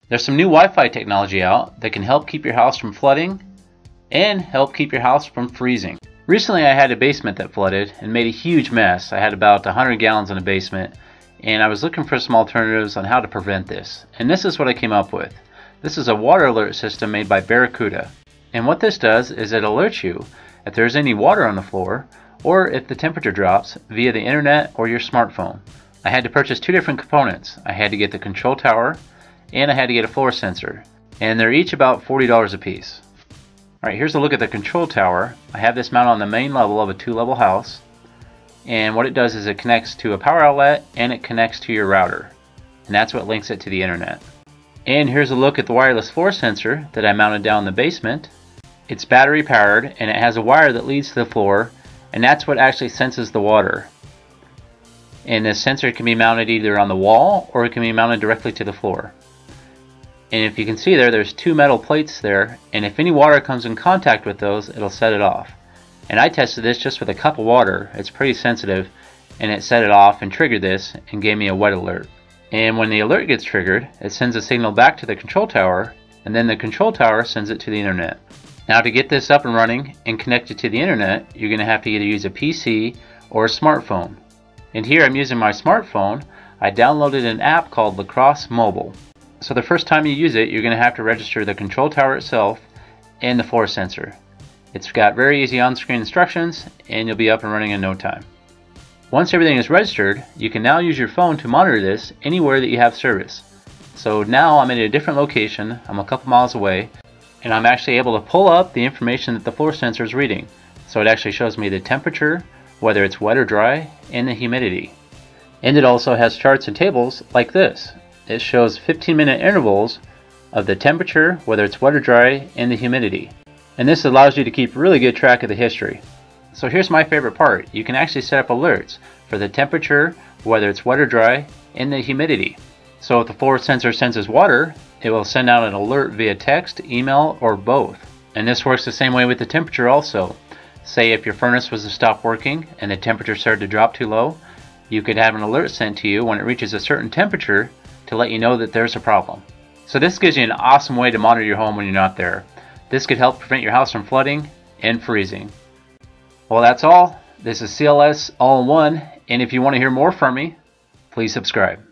There's some new Wi-Fi technology out that can help keep your house from flooding and help keep your house from freezing. Recently I had a basement that flooded and made a huge mess. I had about 100 gallons in a basement, and I was looking for some alternatives on how to prevent this. And this is what I came up with. This is a water alert system made by Barracuda. And what this does is it alerts you if there's any water on the floor or if the temperature drops via the internet or your smartphone. I had to purchase two different components. I had to get the control tower and I had to get a floor sensor. And they're each about $40 a piece. Alright, here's a look at the control tower. I have this mounted on the main level of a 2-level house. And what it does is it connects to a power outlet and it connects to your router. And that's what links it to the internet. And here's a look at the wireless floor sensor that I mounted down in the basement. It's battery powered and it has a wire that leads to the floor, and that's what actually senses the water. And this sensor can be mounted either on the wall or it can be mounted directly to the floor. And if you can see there's two metal plates there, and if any water comes in contact with those, it'll set it off. And I tested this just with a cup of water. It's pretty sensitive, and it set it off and triggered this and gave me a wet alert. And when the alert gets triggered, it sends a signal back to the control tower, and then the control tower sends it to the internet. Now to get this up and running and connected to the internet, you're going to have to either use a PC or a smartphone. And here I'm using my smartphone. I downloaded an app called Lacrosse Mobile. So the first time you use it, you're going to have to register the control tower itself and the floor sensor. It's got very easy on-screen instructions and you'll be up and running in no time. Once everything is registered, you can now use your phone to monitor this anywhere that you have service. So now I'm at a different location, I'm a couple miles away, and I'm actually able to pull up the information that the floor sensor is reading. So it actually shows me the temperature, whether it's wet or dry, and the humidity. And it also has charts and tables like this. It shows 15-minute intervals of the temperature, whether it's wet or dry, and the humidity. And this allows you to keep really good track of the history. So here's my favorite part. You can actually set up alerts for the temperature, whether it's wet or dry, and the humidity. So if the floor sensor senses water, it will send out an alert via text, email, or both. And this works the same way with the temperature also. Say if your furnace was to stop working and the temperature started to drop too low, you could have an alert sent to you when it reaches a certain temperature to let you know that there's a problem. So this gives you an awesome way to monitor your home when you're not there. This could help prevent your house from flooding and freezing. Well, that's all. This is C.L.S. All in One, and if you want to hear more from me, please subscribe.